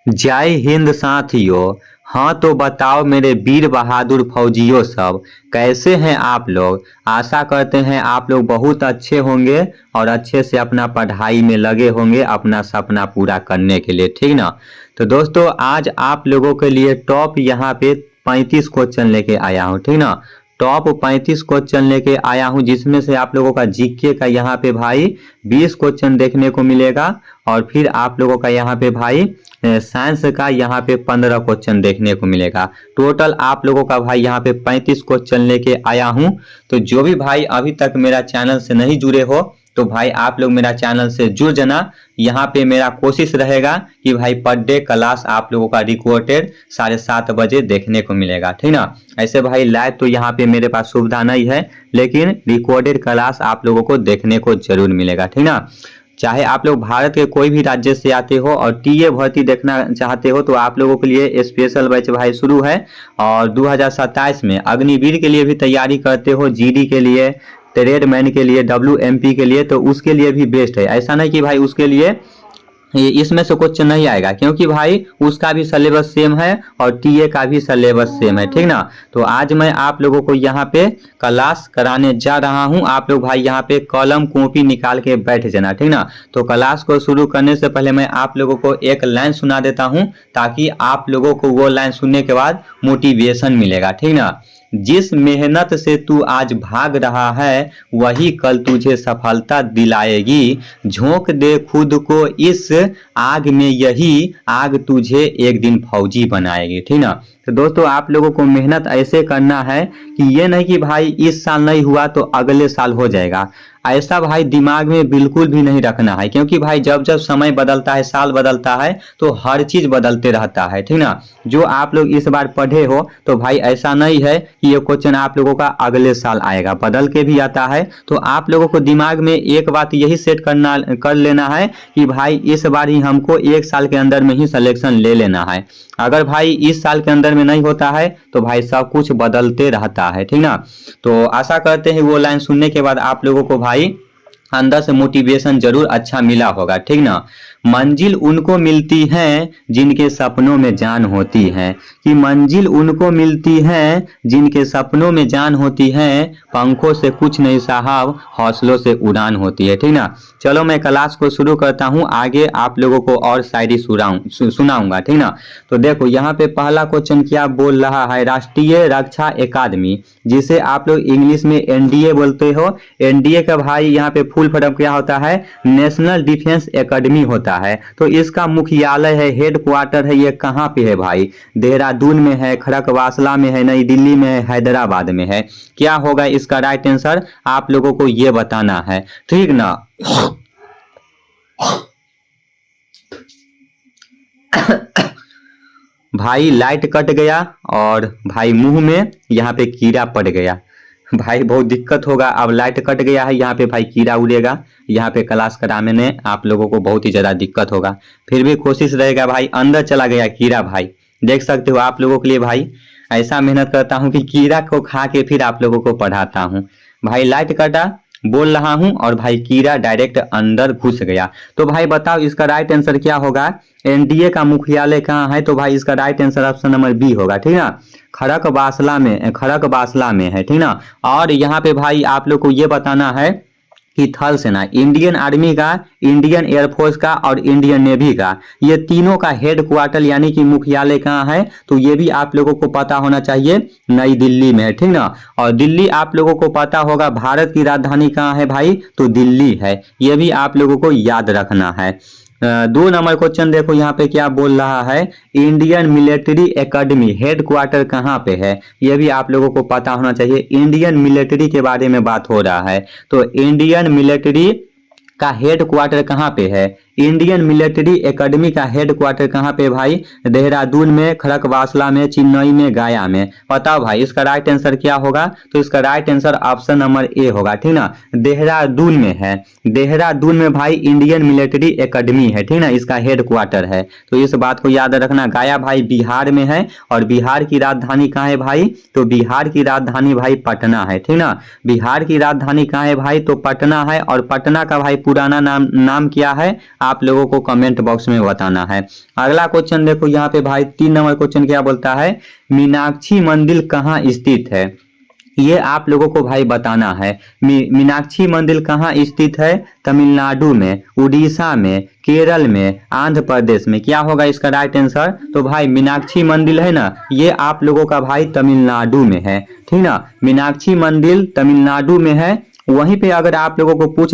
जय हिंद साथियों। हाँ तो बताओ मेरे वीर बहादुर फौजियों सब, कैसे हैं आप लोग। आशा करते हैं आप लोग बहुत अच्छे होंगे और अच्छे से अपना पढ़ाई में लगे होंगे अपना सपना पूरा करने के लिए, ठीक ना। तो दोस्तों आज आप लोगों के लिए टॉप यहाँ पे 35 क्वेश्चन लेके आया हूँ, ठीक ना। टॉप 35 क्वेश्चन लेके आया हूँ जिसमें से आप लोगों का जीके का यहाँ पे भाई 20 क्वेश्चन देखने को मिलेगा और फिर आप लोगों का यहाँ पे भाई साइंस का यहाँ पे 15 क्वेश्चन देखने को मिलेगा। टोटल आप लोगों का भाई यहाँ पे 35 क्वेश्चन लेके आया हूँ। तो जो भी भाई अभी तक मेरा चैनल से नहीं जुड़े हो तो भाई आप लोग मेरा चैनल से जुड़ जाना। यहाँ पे मेरा कोशिश रहेगा कि भाई पर डे क्लास आप लोगों का रिकॉर्डेड 7:30 बजे देखने को मिलेगा, ठीक ना। ऐसे भाई लाइव तो यहाँ पे मेरे पास सुविधा नहीं है, लेकिन रिकॉर्डेड क्लास आप लोगों को देखने को जरूर मिलेगा, ठीक ना। चाहे आप लोग भारत के कोई भी राज्य से आते हो और टीए भर्ती देखना चाहते हो तो आप लोगों के लिए स्पेशल बैच भाई शुरू है। और 2027 में अग्निवीर के लिए भी तैयारी करते हो, जीडी के लिए, ट्रेडमैन के लिए, WMP के लिए, तो उसके लिए भी बेस्ट है। ऐसा नहीं कि भाई उसके लिए इसमें से क्वेश्चन नहीं आएगा, क्योंकि भाई उसका भी सिलेबस सेम है और टीए का भी सिलेबस सेम है, ठीक ना। तो आज मैं आप लोगों को यहाँ पे क्लास कराने जा रहा हूँ। आप लोग भाई यहाँ पे कलम कॉपी निकाल के बैठ जाना, ठीक ना। तो क्लास को शुरू करने से पहले मैं आप लोगों को एक लाइन सुना देता हूँ ताकि आप लोगों को वो लाइन सुनने के बाद मोटिवेशन मिलेगा, ठीक ना। जिस मेहनत से तू आज भाग रहा है वही कल तुझे सफलता दिलाएगी। झोंक दे खुद को इस आग में, यही आग तुझे एक दिन फौजी बनाएगी, ठीक ना। तो दोस्तों आप लोगों को मेहनत ऐसे करना है कि ये नहीं कि भाई इस साल नहीं हुआ तो अगले साल हो जाएगा, ऐसा भाई दिमाग में बिल्कुल भी नहीं रखना है। क्योंकि भाई जब जब समय बदलता है, साल बदलता है, तो हर चीज बदलते रहता है, ठीक ना। जो आप लोग इस बार पढ़े हो तो भाई ऐसा नहीं है कि ये क्वेश्चन आप लोगों का अगले साल आएगा, बदल के भी आता है। तो आप लोगों को दिमाग में एक बात यही सेट कर लेना है कि भाई इस बार ही हमको एक साल के अंदर में ही सिलेक्शन ले लेना है। अगर भाई इस साल के अंदर में नहीं होता है तो भाई सब कुछ बदलते रहता है, ठीक ना। तो आशा करते हैं वो लाइन सुनने के बाद आप लोगों को भाई अंदर से मोटिवेशन जरूर अच्छा मिला होगा, ठीक ना। मंजिल उनको मिलती है जिनके सपनों में जान होती है, कि मंजिल उनको मिलती है जिनके सपनों में जान होती है। पंखों से कुछ नहीं साहब, हौसलों से उड़ान होती है, ठीक ना। चलो मैं क्लास को शुरू करता हूँ, आगे आप लोगों को और शायरी सुनाऊंगा, ठीक ना। तो देखो यहाँ पे पहला क्वेश्चन क्या बोल रहा है, राष्ट्रीय रक्षा अकादमी, जिसे आप लोग इंग्लिश में NDA बोलते हो। NDA का भाई यहाँ पे फुल फॉर्म क्या होता है, नेशनल डिफेंस एकेडमी होता है। तो इसका मुख्यालय है, हेड क्वार्टर है, ये कहाँ पे है भाई, देहरादून में है, खड़गवासला में है, नई दिल्ली में है, हैदराबाद में है। क्या होगा इसका राइट आंसर, आप लोगों को ये बताना है, ठीक ना। भाई लाइट कट गया और भाई मुंह में यहाँ पे कीड़ा पड़ गया, भाई बहुत दिक्कत होगा। अब लाइट कट गया है, यहाँ पे भाई कीड़ा उड़ेगा, यहाँ पे क्लास कराने में आप लोगों को बहुत ही ज्यादा दिक्कत होगा। फिर भी कोशिश रहेगा भाई, अंदर चला गया कीड़ा भाई, देख सकते हो आप लोगों के लिए भाई ऐसा मेहनत करता हूँ कि कीड़ा को खा के फिर आप लोगों को पढ़ाता हूँ। भाई लाइट कटा बोल रहा हूँ और भाई कीड़ा डायरेक्ट अंदर घुस गया। तो भाई बताओ इसका राइट आंसर क्या होगा, NDA का मुख्यालय कहाँ है, तो भाई इसका right answer option number B होगा, ठीक ना। खड़गवासला में है, ठीक ना। और यहाँ पे भाई आप लोग को ये बताना है कि थल सेना, इंडियन आर्मी का, इंडियन एयरफोर्स का और इंडियन नेवी का, ये तीनों का हेड क्वार्टर यानी कि मुख्यालय कहाँ है, तो ये भी आप लोगों को पता होना चाहिए, नई दिल्ली में है, ठीक ना। और दिल्ली आप लोगों को पता होगा, भारत की राजधानी कहाँ है भाई, तो दिल्ली है, ये भी आप लोगों को याद रखना है। 2 नंबर क्वेश्चन देखो यहाँ पे क्या बोल रहा है, Indian military academy head quarter कहाँ पे है, ये भी आप लोगों को पता होना चाहिए। इंडियन मिलिट्री के बारे में बात हो रहा है, तो इंडियन मिलिट्री का हेड क्वार्टर कहाँ पे है, इंडियन मिलिट्री एकेडमी का हेड क्वार्टर कहाँ पे भाई, देहरादून में, खड़गवासला में, चेन्नई में, गया में। बताओ भाई इसका राइट आंसर क्या होगा, तो इसका right answer option number A होगा, ठीक ना। देहरादून में है, देहरादून में भाई इंडियन मिलिट्री एकेडमी है, ठीक ना, इसका हेड क्वार्टर है। तो इस बात को याद रखना। गया भाई बिहार में है और बिहार की राजधानी कहाँ है भाई, तो बिहार की राजधानी भाई पटना है, ठीक ना। बिहार की राजधानी कहाँ है भाई, तो पटना है। और पटना का भाई पुराना नाम क्या है, आप लोगों को कमेंट बॉक्स में बताना है। अगला क्वेश्चन देखो यहाँ पे भाई 3 नंबर क्वेश्चन क्या बोलता है, मीनाक्षी मंदिर कहाँ स्थित है, ये आप लोगों को भाई बताना है। मीनाक्षी मंदिर कहाँ स्थित है, तमिलनाडु में, उड़ीसा में, केरल में, आंध्र प्रदेश में, क्या होगा इसका राइट आंसर। तो भाई मीनाक्षी मंदिर है ना, ये आप लोगों का भाई तमिलनाडु में है, ठीक ना, मीनाक्षी मंदिर तमिलनाडु में है। वहीं पे अगर आप लोगों को पूछ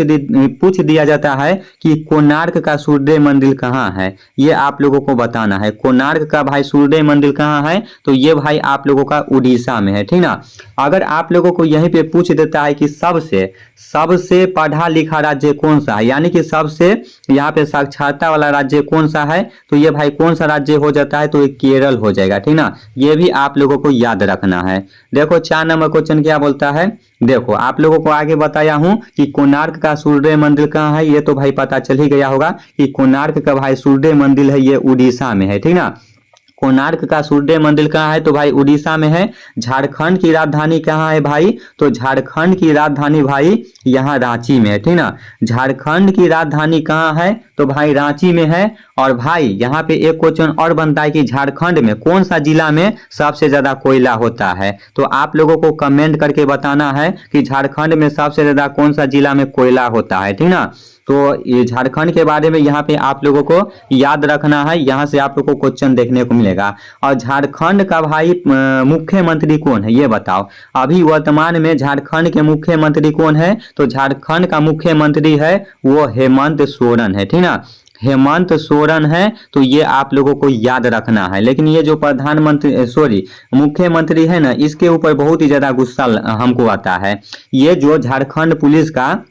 दिया जाता है कि कोणार्क का सूर्य मंदिर कहाँ है, ये आप लोगों को बताना है। कोणार्क का भाई सूर्य मंदिर कहाँ है, तो ये भाई आप लोगों का उड़ीसा में है, ठीक ना। अगर आप लोगों को यहीं पे पूछ देता है कि सबसे पढ़ा लिखा राज्य कौन सा है, यानी कि सबसे यहाँ पे साक्षरता वाला राज्य कौन सा है, तो ये भाई कौन सा राज्य हो जाता है, तो ये केरल हो जाएगा, ठीक ना। ये भी आप लोगों को याद रखना है। देखो 4 नंबर क्वेश्चन क्या बोलता है, देखो आप लोगों को आगे बताया हूं कि कोणार्क का सूर्य मंदिर कहाँ है, ये तो भाई पता चल ही गया होगा कि कोणार्क का भाई सूर्य मंदिर है, ये उड़ीसा में है, ठीक ना। कोणार्क का सूर्य मंदिर कहाँ है, तो भाई उड़ीसा में है। झारखंड की राजधानी कहाँ है भाई, तो झारखंड की राजधानी भाई यहाँ रांची में है, ठीक ना। झारखंड की राजधानी कहाँ है, तो भाई रांची में है। और भाई यहाँ पे एक क्वेश्चन और बनता है कि झारखंड में कौन सा जिला में सबसे ज्यादा कोयला होता है, तो आप लोगों को कमेंट करके बताना है कि झारखंड में सबसे ज्यादा कौन सा जिला में कोयला होता है, ठीक ना। तो ये झारखंड के बारे में यहाँ पे आप लोगों को याद रखना है, यहाँ से आप लोगों को क्वेश्चन देखने को मिलेगा। और झारखंड का भाई मुख्यमंत्री कौन है, ये बताओ। अभी वर्तमान में झारखंड के मुख्यमंत्री कौन है, तो झारखंड का मुख्यमंत्री है वो हेमंत सोरेन है, ठीक ना। हेमंत सोरेन है, तो ये आप लोगों को याद रखना है। लेकिन ये जो मुख्यमंत्री है ना, इसके ऊपर बहुत ही ज्यादा गुस्सा हमको आता है। ये जो झारखंड पुलिस का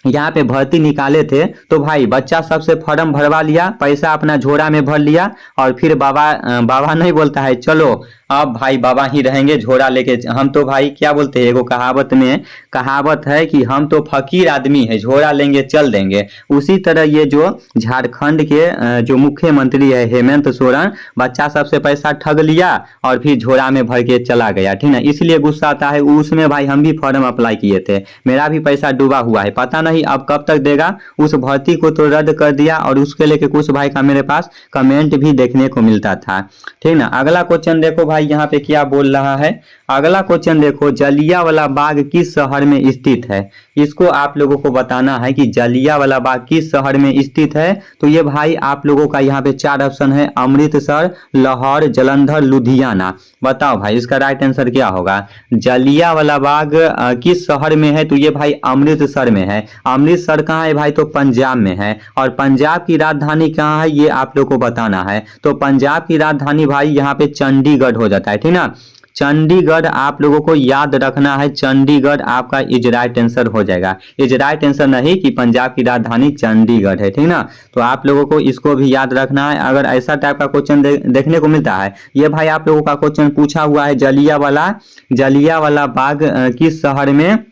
यहाँ पे भर्ती निकाले थे, तो भाई बच्चा सबसे फॉर्म भरवा लिया, पैसा अपना झोरा में भर लिया, और फिर बाबा नहीं बोलता है चलो अब भाई बाबा ही रहेंगे झोरा लेके। हम तो भाई क्या बोलते हैं, एगो कहावत है कि हम तो फकीर आदमी है, झोरा लेंगे चल देंगे। उसी तरह ये जो झारखंड के जो मुख्यमंत्री है हेमंत सोरेन, बच्चा सबसे पैसा ठग लिया और फिर झोरा में भर के चला गया, ठीक ना। इसलिए गुस्सा आता है। उसमें भाई हम भी फॉर्म अप्लाई किए थे, मेरा भी पैसा डूबा हुआ है, पता नहीं अब कब तक देगा। उस भर्ती को तो रद्द कर दिया, और उसके लेके कुछ भाई का मेरे पास कमेंट भी देखने को मिलता था, ठीक ना। अगला क्वेश्चन देखो भाई यहाँ पे क्या बोल रहा है। अगला क्वेश्चन देखो, जलियांवाला बाग किस शहर में स्थित है, इसको आप लोगों को बताना है कि जलियांवाला बाग किस शहर में स्थित है। तो ये भाई आप लोगों का यहाँ पे 4 ऑप्शन है, अमृतसर, लाहौर, जालंधर, लुधियाना। बताओ भाई इसका राइट आंसर क्या होगा। जलियांवाला बाग किस शहर में है, तो ये भाई अमृतसर में है। अमृतसर कहाँ है भाई, तो पंजाब में है। और पंजाब की राजधानी कहाँ है, ये आप लोग को बताना है। तो पंजाब की राजधानी भाई यहाँ पे चंडीगढ़ हो जाता है, ठीक ना। चंडीगढ़ आप लोगों को याद रखना है, चंडीगढ़ आपका इज राइट आंसर हो जाएगा। इज राइट आंसर नहीं कि पंजाब की राजधानी चंडीगढ़ है, ठीक ना। तो आप लोगों को इसको भी याद रखना है। अगर ऐसा टाइप का क्वेश्चन देखने को मिलता है, ये भाई आप लोगों का क्वेश्चन पूछा हुआ है, जलियांवाला बाग किस शहर में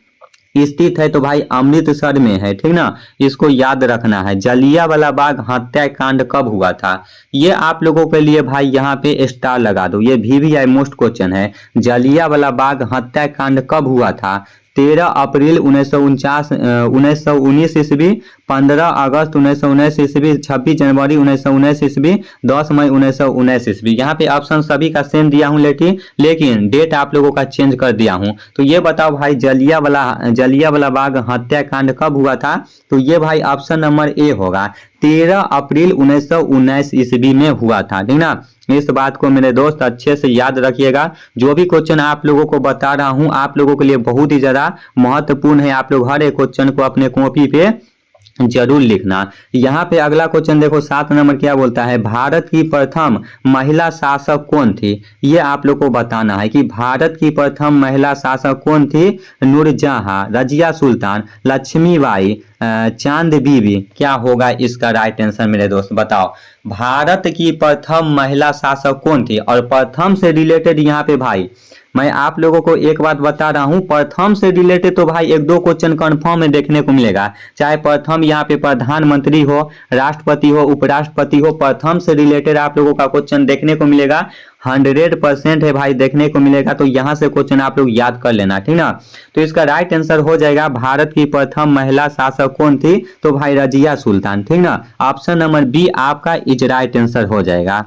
स्थित है, तो भाई अमृतसर में है, ठीक ना। इसको याद रखना है। जलियांवाला बाग हत्याकांड कब हुआ था, ये आप लोगों के लिए भाई यहाँ पे स्टार लगा दो, ये VVI मोस्ट क्वेश्चन है। जलियांवाला बाग हत्याकांड कब हुआ था, 13 अप्रैल 1919 ईस्वी, 15 अगस्त 1919 ईस्वी, 26 जनवरी 1919 ईस्वी, 10 मई 1919 ईस्वी। यहाँ पे ऑप्शन सभी का सेम दिया हूँ, लेकिन डेट आप लोगों का चेंज कर दिया हूँ। तो ये बताओ भाई जलियांवाला बाग हत्याकांड कब हुआ था, तो ये भाई ऑप्शन नंबर ए होगा, 13 अप्रैल 1919 ईस्वी में हुआ था, ठीक ना। इस बात को मेरे दोस्त अच्छे से याद रखिएगा। जो भी क्वेश्चन आप लोगों को बता रहा हूं, आप लोगों के लिए बहुत ही ज्यादा महत्वपूर्ण है। आप लोग हर एक क्वेश्चन को अपने कॉपी पे जरूर लिखना। यहाँ पे अगला क्वेश्चन देखो 7 नंबर क्या बोलता है, भारत की प्रथम महिला शासक कौन थी, ये आप लोग को बताना है कि भारत की प्रथम महिला शासक कौन थी। नूरजहां, रजिया सुल्तान, लक्ष्मीबाई, चांद बीबी। क्या होगा इसका राइट आंसर मेरे दोस्त, बताओ। भारत की प्रथम महिला शासक कौन थी, और प्रथम से रिलेटेड यहाँ पे भाई मैं आप लोगों को एक बात बता रहा हूं, प्रथम से रिलेटेड तो भाई 1-2 क्वेश्चन कन्फर्म में देखने को मिलेगा। चाहे प्रथम यहाँ पे प्रधानमंत्री हो, राष्ट्रपति हो, उपराष्ट्रपति हो, प्रथम से रिलेटेड आप लोगों का क्वेश्चन देखने को मिलेगा। 100% है भाई देखने को मिलेगा। तो यहाँ से क्वेश्चन आप लोग याद कर लेना, ठीक ना। तो इसका राइट आंसर हो जाएगा भारत की प्रथम महिला शासक कौन थी, तो भाई रजिया सुल्तान, ठीक ना। ऑप्शन नंबर बी आपका इज राइट आंसर हो जाएगा।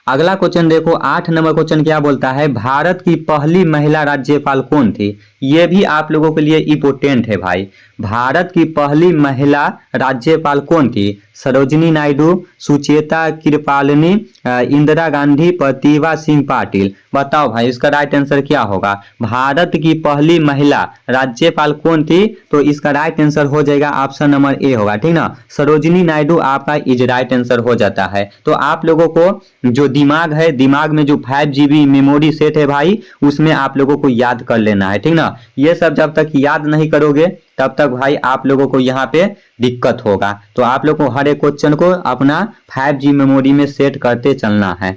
अगला क्वेश्चन देखो, 8 नंबर क्वेश्चन क्या बोलता है, भारत की पहली महिला राज्यपाल कौन थी। ये भी आप लोगों के लिए इंपोर्टेंट है भाई। भारत की पहली महिला राज्यपाल कौन थी, सरोजिनी नायडू, सुचेता कृपालिनी, इंदिरा गांधी, प्रतिभा सिंह पाटिल। बताओ भाई इसका राइट आंसर क्या होगा। भारत की पहली महिला राज्यपाल कौन थी, तो इसका राइट आंसर हो जाएगा ऑप्शन नंबर ए होगा, ठीक ना। सरोजिनी नायडू आपका इज राइट आंसर हो जाता है। तो आप लोगों को जो दिमाग है, दिमाग में जो 5 GB मेमोरी सेट है भाई, उसमें आप लोगों को याद कर लेना है, ठीक ना। ये सब जब तक याद नहीं करोगे तब तक भाई आप लोगों को यहाँ पे दिक्कत होगा। तो आप लोग को हर एक क्वेश्चन को अपना 5G मेमोरी में सेट करते चलना है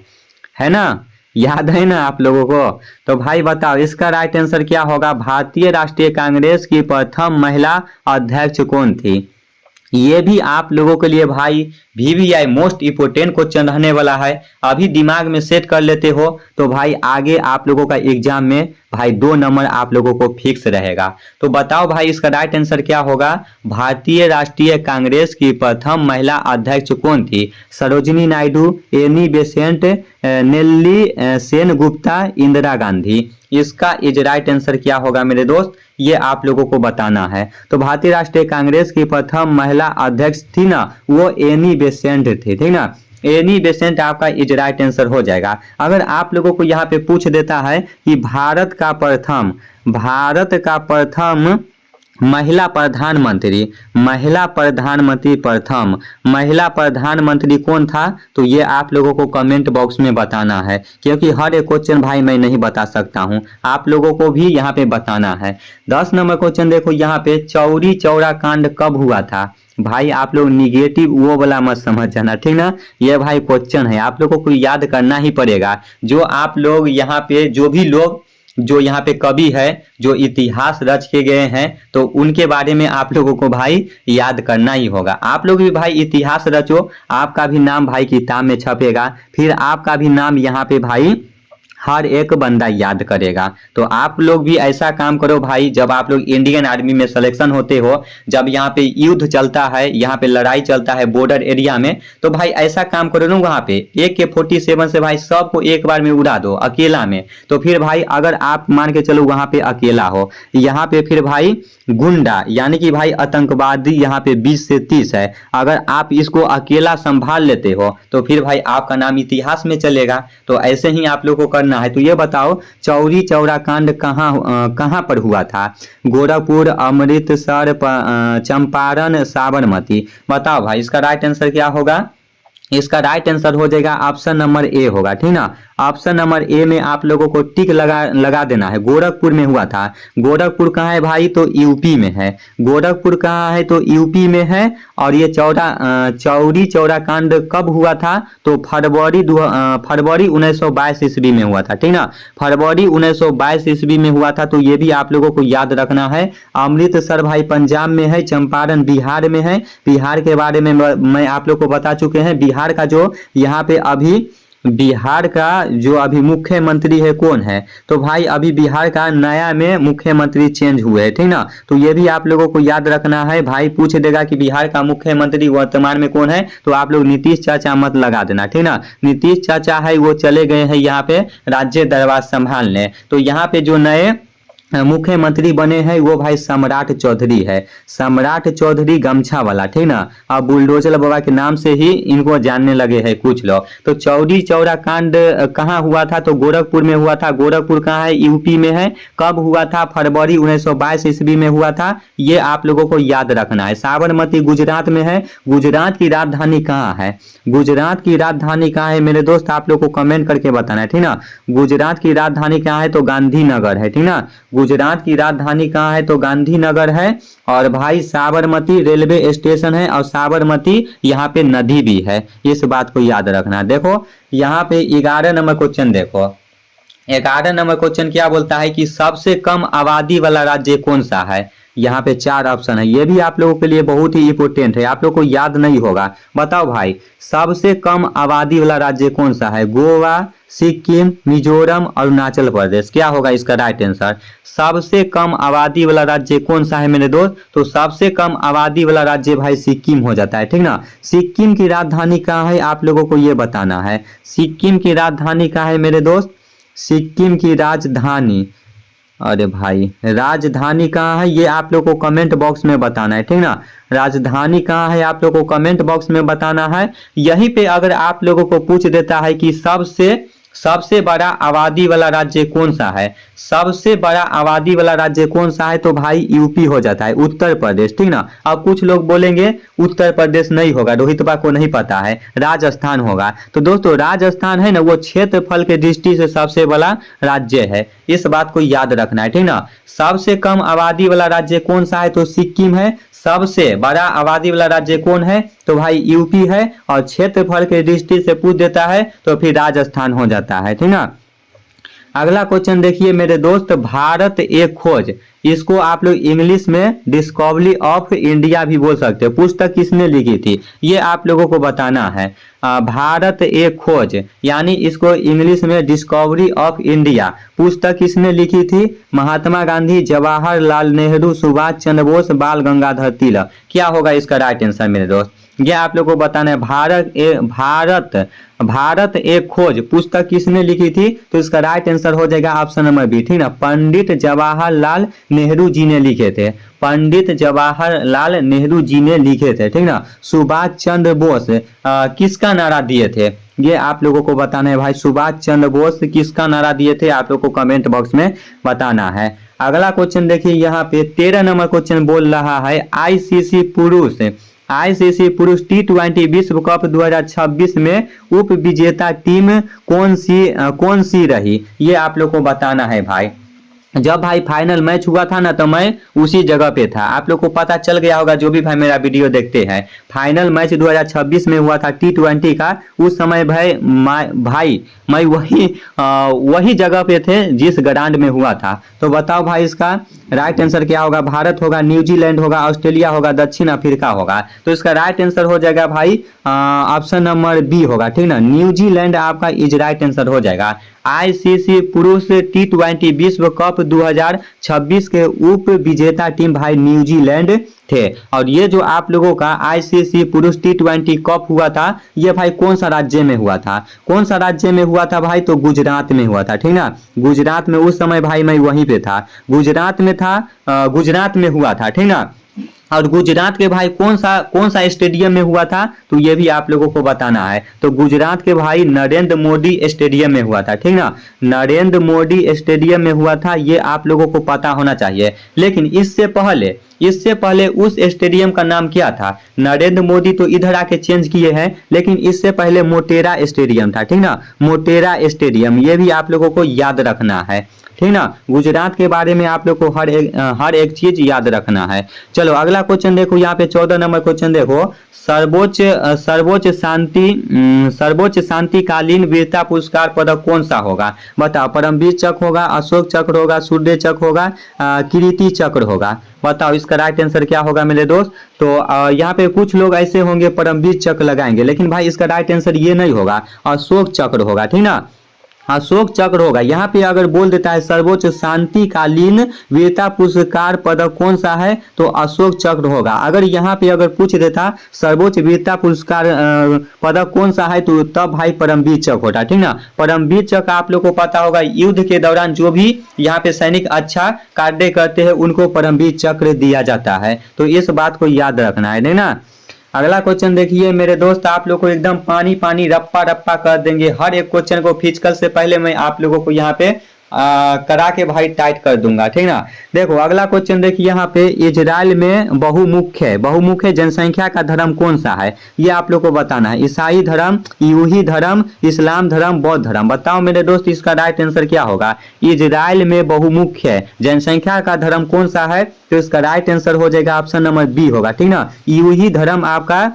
ना। याद है ना आप लोगों को। तो भाई बताओ इसका राइट आंसर क्या होगा। भारतीय राष्ट्रीय कांग्रेस की प्रथम महिला अध्यक्ष कौन थी। ये भी आप लोगों के लिए भाई VVI मोस्ट इंपोर्टेंट क्वेश्चन रहने वाला है। अभी दिमाग में सेट कर लेते हो तो भाई आगे आप लोगों का एग्जाम में भाई 2 नंबर आप लोगों को फिक्स रहेगा। तो बताओ भाई इसका राइट आंसर क्या होगा। भारतीय राष्ट्रीय कांग्रेस की प्रथम महिला अध्यक्ष कौन थी, सरोजिनी नायडू, एनी बेसेंट, नेल्ली सेनगुप्ता, इंदिरा गांधी। इसका इज राइट आंसर क्या होगा मेरे दोस्त, ये आप लोगों को बताना है। तो भारतीय राष्ट्रीय कांग्रेस की प्रथम महिला अध्यक्ष थी ना, वो एनी बेसेंट थी, ठीक ना। एनी बेसेंट आपका इज राइट आंसर हो जाएगा। अगर आप लोगों को यहाँ पे पूछ देता है कि भारत का प्रथम महिला प्रधानमंत्री प्रथम महिला प्रधानमंत्री कौन था, तो ये आप लोगों को कमेंट बॉक्स में बताना है, क्योंकि हर एक क्वेश्चन भाई मैं नहीं बता सकता हूं, आप लोगों को भी यहाँ पे बताना है। 10 नंबर क्वेश्चन देखो, यहाँ पे चौरी चौरा कांड कब हुआ था। भाई आप लोग निगेटिव वो वाला मत समझ जाना, ठीक ना। ये भाई क्वेश्चन है, आप लोगों को याद करना ही पड़ेगा। जो आप लोग यहाँ पे जो भी लोग जो यहाँ पे कवि है, जो इतिहास रच के गए हैं, तो उनके बारे में आप लोगों को भाई याद करना ही होगा। आप लोग भी भाई इतिहास रचो, आपका भी नाम भाई किताब में छपेगा, फिर आपका भी नाम यहाँ पे भाई हर एक बंदा याद करेगा। तो आप लोग भी ऐसा काम करो भाई, जब आप लोग इंडियन आर्मी में सिलेक्शन होते हो, जब यहाँ पे युद्ध चलता है, यहाँ पे लड़ाई चलता है बॉर्डर एरिया में, तो भाई ऐसा काम करो ना, वहाँ पे AK-47 से भाई सबको एक बार में उड़ा दो अकेला में। तो फिर भाई अगर आप मान के चलो वहाँ पे अकेला हो, यहाँ पे फिर भाई गुंडा यानी कि भाई आतंकवादी यहाँ पे 20 से 30 है, अगर आप इसको अकेला संभाल लेते हो तो फिर भाई आपका नाम इतिहास में चलेगा। तो ऐसे ही आप लोग को करना है। तो ये बताओ चौरी चौरा कांड कहाँ पर हुआ था, गोरखपुर, अमृतसर, चंपारण, साबरमती। बताओ भाई इसका राइट आंसर क्या होगा। इसका राइट आंसर हो जाएगा ऑप्शन नंबर ए होगा, ठीक ना। ऑप्शन नंबर ए में आप लोगों को टिक लगा देना है। गोरखपुर में हुआ था। गोरखपुर कहाँ है भाई, तो यूपी में है। गोरखपुर कहाँ है, तो यूपी में है। और ये चौरी चौरा कांड कब हुआ था, तो फरवरी 1922 ईस्वी में हुआ था, ठीक ना। फरवरी 1922 ईस्वी में हुआ था। तो ये भी आप लोगों को याद रखना है। अमृतसर भाई पंजाब में है, चंपारण बिहार में है। बिहार के बारे में मैं आप लोग को बता चुके हैं। बिहार का जो यहाँ पे बिहार का जो अभी मुख्यमंत्री है कौन है, तो भाई अभी बिहार का नया में मुख्यमंत्री चेंज हुए हैं, ठीक ना। तो ये भी आप लोगों को याद रखना है। भाई पूछ देगा कि बिहार का मुख्यमंत्री वर्तमान में कौन है, तो आप लोग नीतीश चाचा मत लगा देना, ठीक ना। नीतीश चाचा है वो चले गए हैं यहाँ पे राज्य दरबार संभालने। तो यहाँ पे जो नए मुख्यमंत्री बने हैं वो भाई सम्राट चौधरी है। सम्राट चौधरी गमछा वाला, ठीक ना। अब बुलडोजर बाबा के नाम से ही इनको जानने लगे हैं कुछ लोग। तो चौरी चौरा कांड कहाँ हुआ था, तो गोरखपुर में हुआ था। गोरखपुर कहाँ है, यूपी में है। कब हुआ था, फरवरी 1922 ईस्वी में हुआ था। ये आप लोगों को याद रखना है। साबरमती गुजरात में है। गुजरात की राजधानी कहाँ है, गुजरात की राजधानी कहाँ है मेरे दोस्त, आप लोग को कमेंट करके बताना है, ठीक ना। गुजरात की राजधानी कहाँ है, तो गांधीनगर है, ठीक ना। गुजरात की राजधानी कहाँ है, तो गांधीनगर है। और भाई साबरमती रेलवे स्टेशन है, और साबरमती यहाँ पे नदी भी है। इस बात को याद रखना। देखो यहाँ पे 11 नंबर क्वेश्चन देखो, 11 नंबर क्वेश्चन क्या बोलता है कि सबसे कम आबादी वाला राज्य कौन सा है। यहाँ पे 4 ऑप्शन है, ये भी आप लोगों के लिए बहुत ही इंपोर्टेंट है, आप लोग को याद नहीं होगा। बताओ भाई सबसे कम आबादी वाला राज्य कौन सा है। गोवा, सिक्किम, मिजोरम, अरुणाचल प्रदेश। क्या होगा इसका राइट आंसर। सबसे कम आबादी वाला राज्य कौन सा है मेरे दोस्त, तो सबसे कम आबादी वाला राज्य भाई सिक्किम हो जाता है, ठीक ना। सिक्किम की राजधानी कहाँ है आप लोगों को ये बताना है। सिक्किम की राजधानी कहाँ है मेरे दोस्त, सिक्किम की राजधानी, अरे भाई राजधानी कहाँ है ये आप लोग को कमेंट बॉक्स में बताना है, ठीक ना। राजधानी कहाँ है आप लोग को कमेंट बॉक्स में बताना है। यहीं पे अगर आप लोगों को पूछ देता है कि सबसे बड़ा आबादी वाला राज्य कौन सा है, सबसे बड़ा आबादी वाला राज्य कौन सा है, तो भाई यूपी हो जाता है, उत्तर प्रदेश, ठीक ना। अब कुछ लोग बोलेंगे उत्तर प्रदेश नहीं होगा, रोहित बा को नहीं पता है, राजस्थान होगा। तो दोस्तों राजस्थान है ना वो क्षेत्रफल के दृष्टि से सबसे बड़ा राज्य है, इस बात को याद रखना है, ठीक ना। सबसे कम आबादी वाला राज्य कौन सा है, तो सिक्किम है। सबसे बड़ा आबादी वाला राज्य कौन है, तो भाई यूपी है। और क्षेत्रफल के दृष्टि से पूछ देता है तो फिर राजस्थान हो जाता है, ठीक ना। अगला क्वेश्चन देखिए मेरे दोस्त, भारत एक खोज, इसको आप लोग इंग्लिश में डिस्कवरी ऑफ इंडिया भी बोल सकते हो। पुस्तक किसने लिखी थी ये आप लोगों को बताना है। भारत एक खोज यानी इसको इंग्लिश में डिस्कवरी ऑफ इंडिया, पुस्तक किसने लिखी थी, महात्मा गांधी, जवाहरलाल नेहरू, सुभाष चंद्र बोस, बाल गंगाधर तिलक। क्या होगा इसका राइट आंसर मेरे दोस्त, ये आप लोग को बताना है। भारत एक खोज पुस्तक किसने लिखी थी, तो इसका राइट आंसर हो जाएगा ऑप्शन नंबर बी, ठीक ना। पंडित जवाहरलाल नेहरू जी ने लिखे थे, पंडित जवाहरलाल नेहरू जी ने लिखे थे, ठीक ना। सुभाष चंद्र बोस किसका नारा दिए थे, ये आप लोगों को बताना है भाई। सुभाष चंद्र बोस किसका नारा दिए थे आप लोग को कमेंट बॉक्स में बताना है। अगला क्वेश्चन देखिए यहाँ पे 13 नंबर क्वेश्चन बोल रहा है आईसीसी पुरुष T20 विश्व कप 2026 में उप विजेता टीम कौन सी रही, ये आप लोग को बताना है भाई। जब भाई फाइनल मैच हुआ था ना तो मैं उसी जगह पे था, आप लोग को पता चल गया होगा जो भी भाई मेरा वीडियो देखते हैं। फाइनल मैच 2026 में हुआ था T20 का, उस समय भाई मैं वही जगह पे थे जिस ग्राउंड में हुआ था। तो बताओ भाई इसका राइट आंसर क्या होगा। भारत होगा, न्यूजीलैंड होगा, ऑस्ट्रेलिया होगा, दक्षिण अफ्रीका होगा। तो इसका राइट आंसर हो जाएगा भाई ऑप्शन नंबर बी होगा, ठीक ना। न्यूजीलैंड आपका इज राइट आंसर हो जाएगा। आईसीसी पुरुष T20 विश्व कप 2026 के उप विजेता टीम भाई न्यूजीलैंड थे। और ये जो आप लोगों का आईसीसी पुरुष T20 कप हुआ था ये भाई कौन सा राज्य में हुआ था, कौन सा राज्य में हुआ था भाई, तो गुजरात में हुआ था, ठीक ना। गुजरात में उस समय भाई मैं वहीं पे था, गुजरात में था, गुजरात में हुआ था, ठीक ना। और गुजरात के भाई कौन सा स्टेडियम में हुआ था, तो ये भी आप लोगों को बताना है। तो गुजरात के भाई नरेंद्र मोदी स्टेडियम में हुआ था, ठीक ना। नरेंद्र मोदी स्टेडियम में हुआ था, ये आप लोगों को पता होना चाहिए। लेकिन इससे पहले उस स्टेडियम का नाम क्या था। नरेंद्र मोदी तो इधर आके चेंज किए हैं, लेकिन इससे पहले मोटेरा स्टेडियम था, ठीक ना। मोटेरा स्टेडियम, ये भी आप लोगों को याद रखना है, ठीक ना। गुजरात के बारे में आप लोग को हर एक चीज याद रखना है। चलो अगला क्वेश्चन देखो यहाँ पे 14 नंबर क्वेश्चन देखो, सर्वोच्च शांतिकालीन वीरता पुरस्कार पदक कौन सा होगा। बताओ, परमवीर चक्र होगा, अशोक चक्र होगा, सूर्य चक्र होगा, कीर्ति चक्र होगा। बताओ इसका राइट आंसर क्या होगा मेरे दोस्त। तो यहाँ पे कुछ लोग ऐसे होंगे परमवीर चक्र लगाएंगे, लेकिन भाई इसका राइट आंसर ये नहीं होगा, अशोक चक्र होगा, ठीक ना। अशोक चक्र होगा। यहाँ पे अगर बोल देता है सर्वोच्च शांतिकालीन वीरता पुरस्कार पदक कौन सा है, तो अशोक चक्र होगा। अगर यहाँ पे अगर पूछ देता सर्वोच्च वीरता पुरस्कार पदक कौन सा है, तो तब भाई परमवीर चक्र होता, ठीक ना। परमवीर चक्र आप लोग को पता होगा, युद्ध के दौरान जो भी यहाँ पे सैनिक अच्छा कार्य करते हैं उनको परमवीर चक्र दिया जाता है। तो इस बात को याद रखना है, नहीं ना। अगला क्वेश्चन देखिए मेरे दोस्त, आप लोग को एकदम पानी पानी रप्पा रप्पा कर देंगे। हर एक क्वेश्चन को फिजिकल से पहले मैं आप लोगों को यहाँ पे करा के भाई टाइट कर दूंगा, ठीक ना। देखो अगला क्वेश्चन देखिए यहाँ पे, इजराइल में बहुमुख्य जनसंख्या का धर्म कौन सा है, ये आप लोग को बताना है। ईसाई धर्म, यूही धर्म, इस्लाम धर्म, बौद्ध धर्म। बताओ मेरे दोस्त इसका राइट आंसर क्या होगा। इजराइल में बहुमुख्य जनसंख्या का धर्म कौन सा है, तो इसका राइट आंसर हो जाएगा ऑप्शन नंबर बी होगा, ठीक ना। यूही धर्म आपका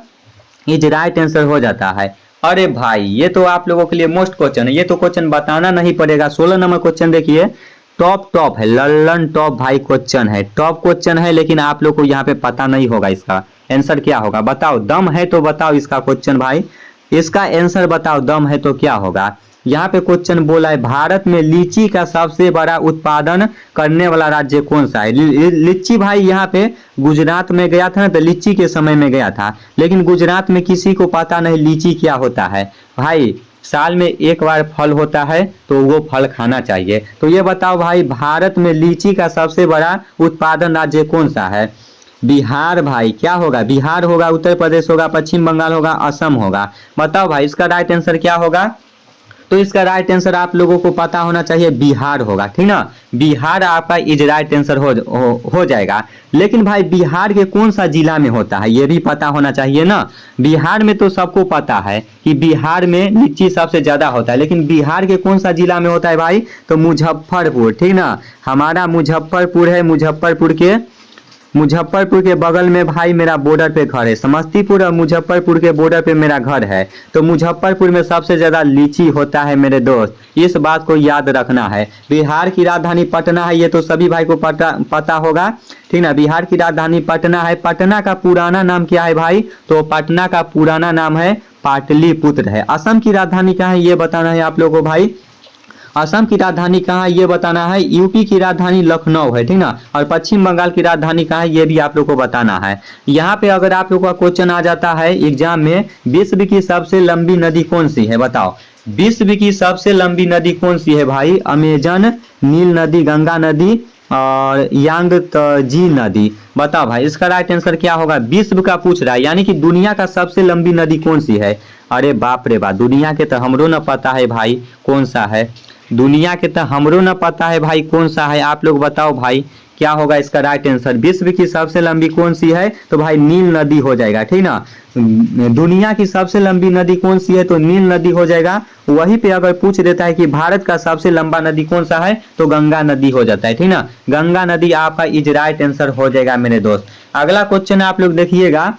इज राइट आंसर हो जाता है। अरे भाई ये तो आप लोगों के लिए मोस्ट क्वेश्चन है, ये तो क्वेश्चन बताना नहीं पड़ेगा। 16 नंबर क्वेश्चन देखिए, टॉप है, लल्लन टॉप भाई क्वेश्चन है, टॉप क्वेश्चन है, लेकिन आप लोग को यहाँ पे पता नहीं होगा इसका आंसर क्या होगा। बताओ, दम है तो बताओ इसका क्वेश्चन भाई, इसका आंसर बताओ, दम है तो क्या होगा। यहाँ पे क्वेश्चन बोला है, भारत में लीची का सबसे बड़ा उत्पादन करने वाला राज्य कौन सा है। लीची भाई यहाँ पे गुजरात में गया था ना, तो लीची के समय में गया था, लेकिन गुजरात में किसी को पता नहीं लीची क्या होता है। भाई साल में एक बार फल होता है तो वो फल खाना चाहिए। तो ये बताओ भाई, भारत में लीची का सबसे बड़ा उत्पादन राज्य कौन सा है। बिहार भाई, क्या होगा, बिहार होगा, उत्तर प्रदेश होगा, पश्चिम बंगाल होगा, असम होगा। बताओ भाई इसका राइट आंसर क्या होगा। तो इसका राइट आंसर आप लोगों को पता होना चाहिए, बिहार होगा, ठीक ना। बिहार आपका इज राइट आंसर हो जाएगा। लेकिन भाई बिहार के कौन सा जिला में होता है ये भी पता होना चाहिए ना। बिहार में तो सबको पता है कि बिहार में लीची सबसे ज्यादा होता है, लेकिन बिहार के कौन सा जिला में होता है भाई, तो मुजफ्फरपुर, ठीक ना। हमारा मुजफ्फरपुर है, मुजफ्फरपुर के बगल में भाई मेरा बॉर्डर पे घर है, समस्तीपुर और मुजफ्फरपुर के बॉर्डर पे मेरा घर है। तो मुजफ्फरपुर में सबसे ज्यादा लीची होता है मेरे दोस्त, इस बात को याद रखना है। बिहार की राजधानी पटना है, ये तो सभी भाई को पता होगा, ठीक ना। बिहार की राजधानी पटना है। पटना का पुराना नाम क्या है भाई, तो पटना का पुराना नाम है पाटलिपुत्र है। असम की राजधानी क्या है ये बताना है आप लोगों को भाई, असम की राजधानी कहाँ है ये बताना है। यूपी की राजधानी लखनऊ है, ठीक ना। और पश्चिम बंगाल की राजधानी कहाँ है ये भी आप लोग को बताना है। यहाँ पे अगर आप लोग का क्वेश्चन आ जाता है एग्जाम में, विश्व की सबसे लंबी नदी कौन सी है, बताओ विश्व की सबसे लंबी नदी कौन सी है भाई। अमेजन, नील नदी, गंगा नदी और यांगत्जी नदी। बताओ भाई इसका राइट आंसर क्या होगा। विश्व का पूछ रहा है, यानी कि दुनिया का सबसे लंबी नदी कौन सी है। अरे बाप रे बाप, दुनिया के तो हमरो न पता है भाई कौन सा है, दुनिया के तो हमरो न पता है भाई कौन सा है। आप लोग बताओ भाई क्या होगा इसका राइट आंसर। विश्व की सबसे लंबी कौन सी है, तो भाई नील नदी हो जाएगा, ठीक ना। दुनिया की सबसे लंबी नदी कौन सी है, तो नील नदी हो जाएगा। वहीं पे अगर पूछ देता है कि भारत का सबसे लंबा नदी कौन सा है, तो गंगा नदी हो जाता है, ठीक ना। गंगा नदी आपका इज राइट आंसर हो जाएगा मेरे दोस्त। अगला क्वेश्चन आप लोग देखिएगा,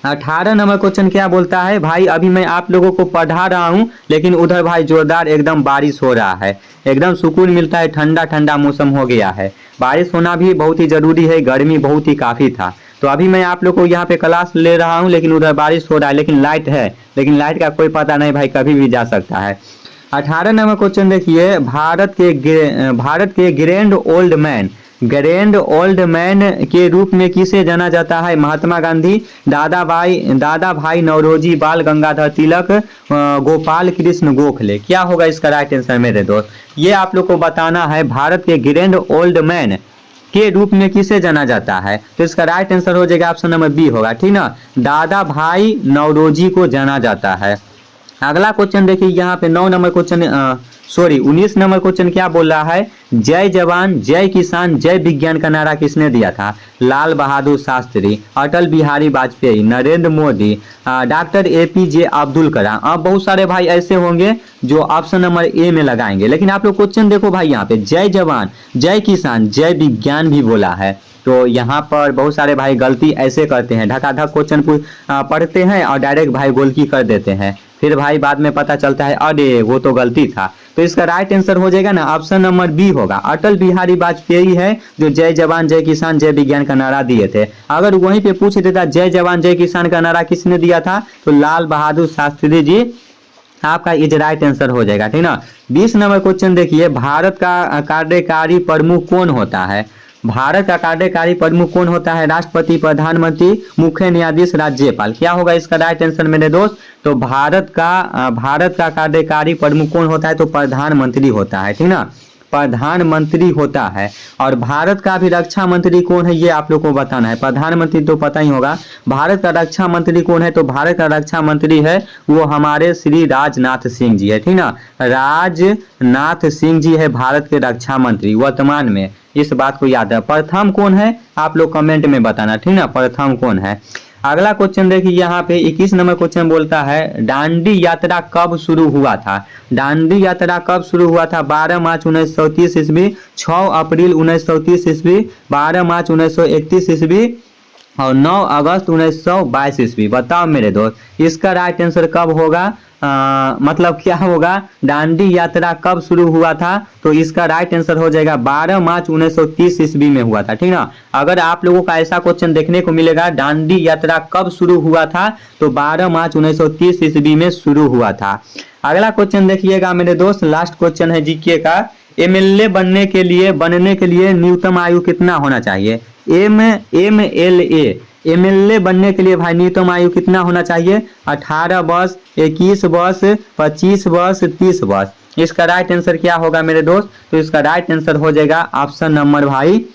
18 नंबर क्वेश्चन क्या बोलता है भाई। अभी मैं आप लोगों को पढ़ा रहा हूँ, लेकिन उधर भाई जोरदार एकदम बारिश हो रहा है, एकदम सुकून मिलता है, ठंडा ठंडा मौसम हो गया है। बारिश होना भी बहुत ही जरूरी है, गर्मी बहुत ही काफी था। तो अभी मैं आप लोग को यहाँ पे क्लास ले रहा हूँ, लेकिन उधर बारिश हो रहा है, लेकिन लाइट है, लेकिन लाइट का कोई पता नहीं भाई, कभी भी जा सकता है। 18 नंबर क्वेश्चन देखिए, भारत के ग्रैंड ओल्ड मैन के रूप में किसे जाना जाता है। महात्मा गांधी, दादा भाई नौरोजी, बाल गंगाधर तिलक, गोपाल कृष्ण गोखले। क्या होगा इसका राइट आंसर मेरे दोस्त, ये आप लोग को बताना है। भारत के ग्रैंड ओल्ड मैन के रूप में किसे जाना जाता है, तो इसका राइट आंसर हो जाएगा ऑप्शन नंबर बी होगा, ठीक ना। दादा भाई नौरोजी को जाना जाता है। अगला क्वेश्चन देखिए यहाँ पे 9 नंबर क्वेश्चन 19 नंबर क्वेश्चन क्या बोल रहा है। जय जवान जय किसान जय विज्ञान का नारा किसने दिया था। Lal Bahadur Shastri, Atal Bihari Vajpayee, Narendra Modi, doctor APJ Abdul Kalam. अब बहुत सारे भाई ऐसे होंगे जो ऑप्शन नंबर ए में लगाएंगे, लेकिन आप लोग क्वेश्चन देखो भाई, यहाँ पे जय जवान जय किसान जय विज्ञान भी बोला है। तो यहाँ पर बहुत सारे भाई गलती ऐसे करते हैं, ढकाढक क्वेश्चन पढ़ते हैं और डायरेक्ट भाई गोलकी कर देते हैं, फिर भाई बाद में पता चलता है अरे वो तो गलती था। तो इसका राइट आंसर हो जाएगा ना, ऑप्शन नंबर बी होगा। अटल बिहारी वाजपेयी है जो जय जवान जय किसान जय विज्ञान का नारा दिए थे। अगर वहीं पे पूछ देता जय जवान जय किसान का नारा किसने दिया था, तो लाल बहादुर शास्त्री जी आपका इज राइट आंसर हो जाएगा, ठीक ना। 20 नंबर क्वेश्चन देखिए, भारत का कार्यकारी प्रमुख कौन होता है। भारत का कार्यकारी प्रमुख कौन होता है। राष्ट्रपति, प्रधानमंत्री, मुख्य न्यायाधीश, राज्यपाल। क्या होगा इसका राइट आंसर मेरे दोस्त, तो भारत का कार्यकारी प्रमुख कौन होता है, तो प्रधानमंत्री होता है, ठीक ना, प्रधानमंत्री होता है। और भारत का भी रक्षा मंत्री कौन है ये आप लोग को बताना है। प्रधानमंत्री तो पता ही होगा, भारत का रक्षा मंत्री कौन है, तो भारत का रक्षा मंत्री है वो हमारे श्री राजनाथ सिंह जी है, ठीक ना। राजनाथ सिंह जी है भारत के रक्षा मंत्री वर्तमान में, इस बात को याद है। प्रथम कौन है आप लोग कमेंट में बताना, ठीक ना, प्रथम कौन है। अगला क्वेश्चन देखिए यहाँ पे 21 नंबर क्वेश्चन बोलता है, दांडी यात्रा कब शुरू हुआ था। दांडी यात्रा कब शुरू हुआ था। 12 मार्च 1930 ईस्वी, 6 अप्रैल 1930 ईस्वी, 12 मार्च 1931 ईस्वी, और 9 अगस्त 1922 ईस्वी। बताओ मेरे दोस्त इसका राइट आंसर कब होगा, मतलब क्या होगा, दांडी यात्रा कब शुरू हुआ था? तो इसका राइट आंसर हो जाएगा 12 मार्च 1930 ईस्वी में हुआ था, ठीक ना। अगर आप लोगों का ऐसा क्वेश्चन देखने को मिलेगा दांडी यात्रा कब शुरू हुआ था, तो 12 मार्च 1930 ईस्वी में शुरू हुआ था। अगला क्वेश्चन देखिएगा मेरे दोस्त, लास्ट क्वेश्चन है जीके का। एमएलए बनने के लिए न्यूनतम आयु कितना होना चाहिए? एमएलए बनने के लिए भाई न्यूनतम आयु कितना होना चाहिए? 18 वर्ष, 21 वर्ष, 25 वर्ष, 30 वर्ष। इसका राइट आंसर क्या होगा मेरे दोस्त? तो इसका राइट आंसर हो जाएगा ऑप्शन नंबर भाई,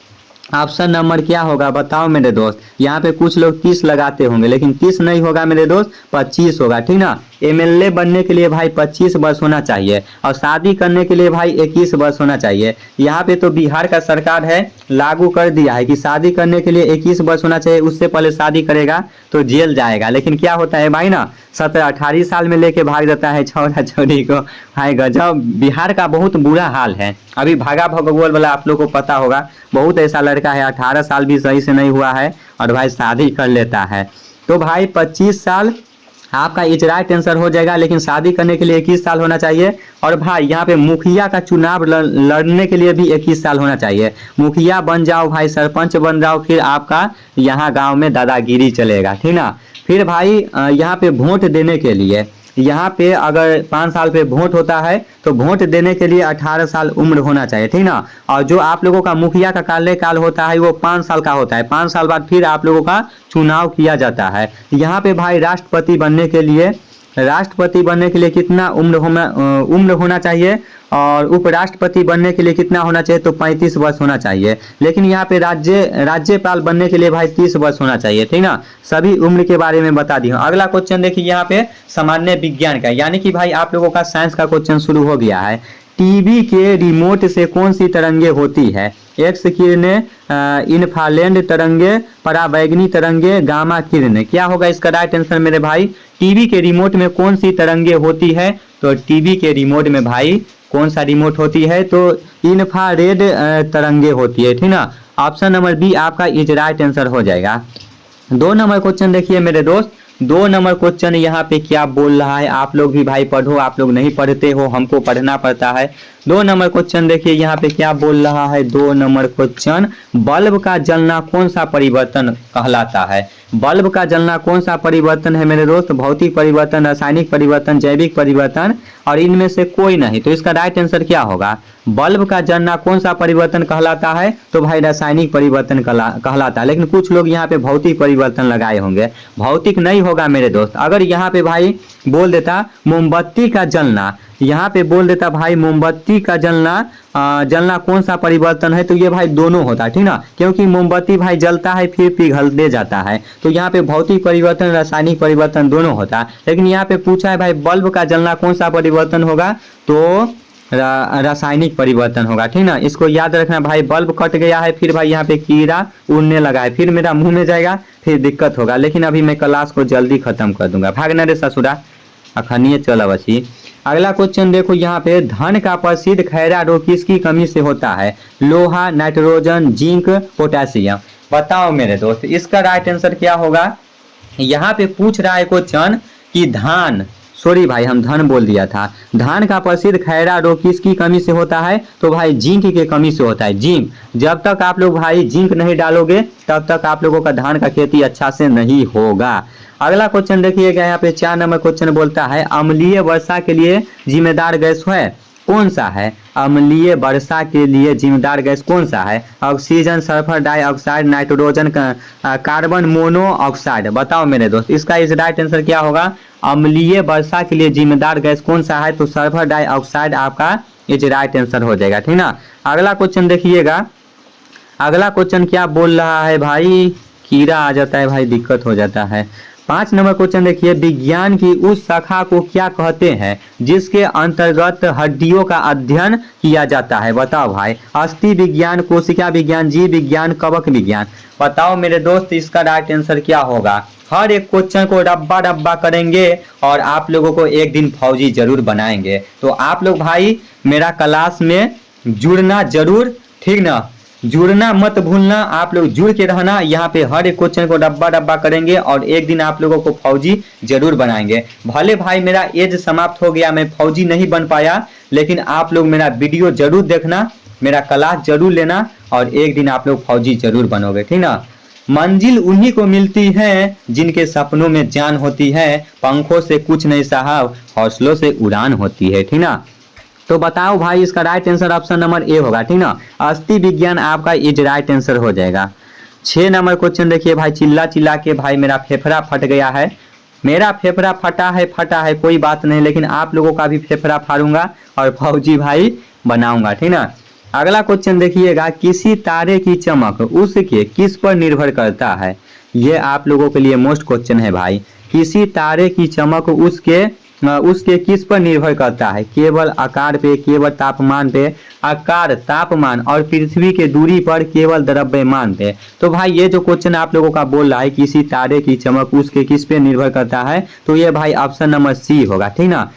ऑप्शन नंबर क्या होगा बताओ मेरे दोस्त। यहाँ पे कुछ लोग 30 लगाते होंगे, लेकिन 30 नहीं होगा मेरे दोस्त, 25 होगा, ठीक ना। एमएलए बनने के लिए भाई 25 वर्ष होना चाहिए और शादी करने के लिए भाई 21 वर्ष होना चाहिए। यहाँ पे तो बिहार का सरकार है लागू कर दिया है कि शादी करने के लिए 21 वर्ष होना चाहिए, उससे पहले शादी करेगा तो जेल जाएगा। लेकिन क्या होता है भाई ना, 17-18 साल में लेके भाग जाता है छौरा छौरी को। भाई गजब, बिहार का बहुत बुरा हाल है। अभी भागा भगोल वाला आप लोग को पता होगा, बहुत ऐसा लड़का है 18 साल भी सही से नहीं हुआ है और भाई शादी कर लेता है। तो भाई 25 साल आपका इज राइट आंसर हो जाएगा, लेकिन शादी करने के लिए 21 साल होना चाहिए। और भाई यहाँ पे मुखिया का चुनाव लड़ने के लिए भी 21 साल होना चाहिए। मुखिया बन जाओ भाई, सरपंच बन जाओ, फिर आपका यहाँ गांव में दादागिरी चलेगा, ठीक ना। फिर भाई यहाँ पे वोट देने के लिए, यहाँ पे अगर 5 साल पे वोट होता है तो वोट देने के लिए 18 साल उम्र होना चाहिए, ठीक ना। और जो आप लोगों का मुखिया का कार्यकाल होता है वो 5 साल का होता है। 5 साल बाद फिर आप लोगों का चुनाव किया जाता है। यहाँ पे भाई राष्ट्रपति बनने के लिए कितना उम्र होना चाहिए, और उपराष्ट्रपति बनने के लिए कितना होना चाहिए? तो 35 वर्ष होना चाहिए। लेकिन यहाँ पे राज्यपाल बनने के लिए भाई 30 वर्ष होना चाहिए, ठीक ना। सभी उम्र के बारे में बता दी हूँ। अगला क्वेश्चन देखिए यहाँ पे सामान्य विज्ञान का, यानी कि भाई आप लोगों का साइंस का क्वेश्चन शुरू हो गया है। टीवी के रिमोट से कौन सी तरंगे होती है? एक्स किरणें, इन्फ्रारेड तरंगे, पराबैंगनी तरंगे, गामा किरणें। क्या होगा इसका राइट आंसर मेरे भाई? टीवी के रिमोट में कौन सी तरंगे होती है? तो टीवी के रिमोट में भाई कौन सा रिमोट होती है? तो इन्फ्रारेड तरंगे होती है, ठीक ना। ऑप्शन नंबर बी आपका इज राइट आंसर हो जाएगा। 2 नंबर क्वेश्चन देखिए मेरे दोस्त, 2 नंबर क्वेश्चन यहाँ पे क्या बोल रहा है? आप लोग भी भाई पढ़ो, आप लोग नहीं पढ़ते हो, हमको पढ़ना पड़ता है। 2 नंबर क्वेश्चन देखिए यहाँ पे क्या बोल रहा है। 2 नंबर क्वेश्चन, बल्ब का जलना कौन सा परिवर्तन कहलाता है? बल्ब का जलना कौन सा परिवर्तन है मेरे दोस्त? भौतिक परिवर्तन, रासायनिक परिवर्तन, जैविक परिवर्तन, और इनमें से कोई नहीं। तो इसका राइट आंसर क्या होगा? बल्ब का जलना कौन सा परिवर्तन कहलाता है? तो भाई रासायनिक परिवर्तन कहलाता है। लेकिन कुछ लोग यहाँ पे भौतिक परिवर्तन लगाए होंगे, भौतिक नहीं होगा मेरे दोस्त। अगर यहाँ पे भाई बोल देता मोमबत्ती का जलना, यहाँ पे बोल देता भाई मोमबत्ती का जलना कौन सा परिवर्तन है, तो ये भाई दोनों होता है, ठीक ना। क्योंकि मोमबत्ती भाई जलता है फिर पिघलते जाता है, तो यहाँ पे भौतिक परिवर्तन रासायनिक परिवर्तन दोनों होता है। लेकिन यहाँ पे पूछा है भाई बल्ब का जलना कौन सा परिवर्तन होगा, तो रासायनिक परिवर्तन होगा, ठीक ना। इसको याद रखना भाई। बल्ब कट गया है, फिर भाई यहाँ पे कीड़ा उड़ने लगा है, फिर मेरा मुंह में जाएगा, फिर दिक्कत होगा। लेकिन अभी मैं क्लास को जल्दी खत्म कर दूंगा। भागना रे ससुरा, अखनिए चल बची। अगला क्वेश्चन देखो यहाँ पे, धन का प्रसिद्ध खैरा रोग किसकी कमी से होता है? लोहा, नाइट्रोजन, जिंक, पोटेशियम। बताओ मेरे दोस्त इसका राइट आंसर क्या होगा? यहाँ पे पूछ रहा है क्वेश्चन कि धान, सॉरी भाई हम धन बोल दिया था। धान का प्रसिद्ध खैरा रोग किसकी कमी से होता है? तो भाई जिंक की कमी से होता है। जिंक, जब तक आप लोग भाई जिंक नहीं डालोगे तब तक आप लोगों का धान का खेती अच्छा से नहीं होगा। अगला क्वेश्चन देखिएगा यहाँ पे 4 नंबर क्वेश्चन बोलता है, अम्लीय वर्षा के लिए जिम्मेदार गैस है कौन सा है? अम्लीय वर्षा के लिए जिम्मेदार गैस कौन सा है? Oxygen, sulphur dioxide, nitrogen, carbon monoxide. बताओ मेरे दोस्त इसका इस राइट आंसर क्या होगा? अम्लीय वर्षा के लिए जिम्मेदार गैस कौन सा है? तो सल्फर डाइऑक्साइड आपका इज राइट आंसर हो जाएगा, ठीक ना। अगला क्वेश्चन देखिएगा, अगला क्वेश्चन क्या बोल रहा है भाई? कीड़ा आ जाता है भाई, दिक्कत हो जाता है। 5 नंबर क्वेश्चन देखिए, विज्ञान की उस शाखा को क्या कहते हैं जिसके अंतर्गत हड्डियों का अध्ययन किया जाता है? बताओ भाई, अस्थि विज्ञान, कोशिका विज्ञान, जीव विज्ञान, कवक विज्ञान। बताओ मेरे दोस्त इसका राइट आंसर क्या होगा? हर एक क्वेश्चन को डब्बा डब्बा करेंगे और आप लोगों को एक दिन फौजी जरूर बनाएंगे। तो आप लोग भाई मेरा क्लास में जुड़ना जरूर, ठीक ना। जुड़ना मत भूलना, आप लोग जुड़ के रहना। यहाँ पे हर एक क्वेश्चन को डब्बा डब्बा करेंगे और एक दिन आप लोगों को फौजी जरूर बनाएंगे। भले भाई मेरा एज समाप्त हो गया, मैं फौजी नहीं बन पाया, लेकिन आप लोग मेरा वीडियो जरूर देखना, मेरा क्लास जरूर लेना और एक दिन आप लोग फौजी जरूर बनोगे, ठीक ना। मंजिल उन्हीं को मिलती है जिनके सपनों में जान होती है, पंखों से कुछ नहीं साहब, हौसलों से उड़ान होती है, ठीक ना। तो बताओ भाई इसका right answer option number A होगा, ठीक ना। अस्थि विज्ञान आपका इज राइट आंसर हो जाएगा। 6 नंबर क्वेश्चन देखिए भाई, चिल्ला चिल्ला के भाई मेरा फेफड़ा फट गया है। मेरा फेफड़ा फटा है कोई बात नहीं, लेकिन आप लोगों का भी फेफड़ा फाड़ूंगा और फौजी भाई बनाऊंगा, ठीक ना। अगला क्वेश्चन देखिएगा, किसी तारे की चमक उसके किस पर निर्भर करता है। ये आप लोगों के लिए मोस्ट क्वेश्चन है भाई। किसी तारे की चमक उसके किस पर निर्भर करता है। केवल आकार पे, केवल तापमान पे, आकार, तापमान और पृथ्वी के दूरी पर, केवल द्रव्यमान पे। तो भाई ये जो क्वेश्चन आप लोगों का बोल रहा है किसी तारे की चमक उसके किस पे निर्भर करता है, तो ये भाई ऑप्शन नंबर सी होगा, ठीक ना।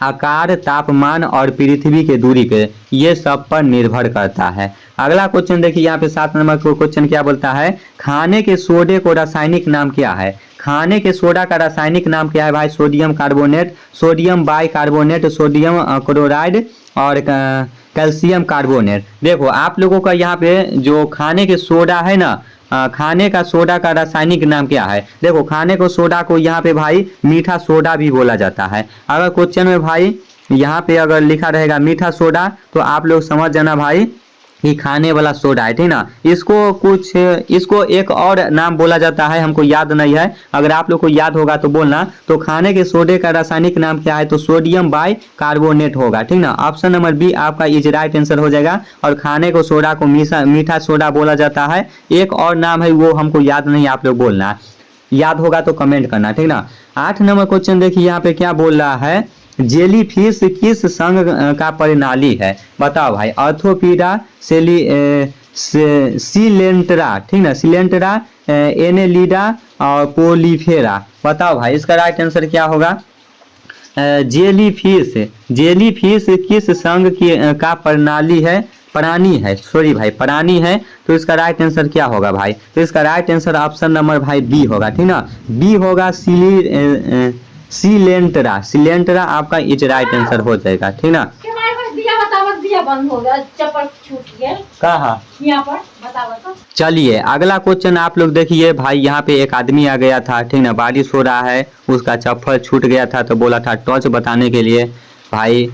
आकार, तापमान और पृथ्वी के दूरी पे, ये सब पर निर्भर करता है। अगला क्वेश्चन देखिए यहाँ पे 7 नंबर को क्वेश्चन क्या बोलता है, खाने के सोडे को रासायनिक नाम क्या है। खाने के सोडा का रासायनिक नाम क्या है भाई। Sodium carbonate, sodium bicarbonate, sodium chloride और कैल्शियम कार्बोनेट। देखो आप लोगों का यहाँ पे जो खाने के सोडा है ना, खाने का सोडा का रासायनिक नाम क्या है। देखो खाने को सोडा को यहाँ पे भाई मीठा सोडा भी बोला जाता है। अगर क्वेश्चन में भाई यहाँ पे अगर लिखा रहेगा मीठा सोडा, तो आप लोग समझ जाना भाई कि खाने वाला सोडा है, ठीक ना। इसको एक और नाम बोला जाता है, हमको याद नहीं है, अगर आप लोग को याद होगा तो बोलना। तो खाने के सोडे का रासायनिक नाम क्या है, तो सोडियम बाई कार्बोनेट होगा, ठीक ना। ऑप्शन नंबर बी आपका इज राइट आंसर हो जाएगा। और खाने को सोडा को मीठा सोडा बोला जाता है। एक और नाम है वो हमको याद नहीं, आप लोग बोलना, याद होगा तो कमेंट करना, ठीक ना। 8 नंबर क्वेश्चन देखिए यहाँ पे क्या बोल रहा है, जेलीफिश किस संघ का परिणाली है। बताओ भाई, आर्थोपीडा, सिलेंट्रा, ठीक ना, सिलेंट्रा, एनेलिडा और पोलीफेरा। बताओ भाई इसका राइट आंसर क्या होगा। जेलीफिश किस संघ का प्रणाली है, प्राणी है। तो इसका राइट आंसर क्या होगा भाई। तो इसका राइट आंसर ऑप्शन नंबर भाई बी होगा, ठीक ना। बी होगा सिलेंट्रा आपका इज राइट आंसर हो जाएगा, ठीक ना। दिया बंद हो गया, चप्पल छूट गया कहाँ यहाँ पर, बताओ तो। चलिए अगला क्वेश्चन आप लोग देखिए भाई, यहाँ पे एक आदमी आ गया था, ठीक ना, बारिश हो रहा है, उसका चप्पल छूट गया था, तो बोला था टॉर्च बताने के लिए। भाई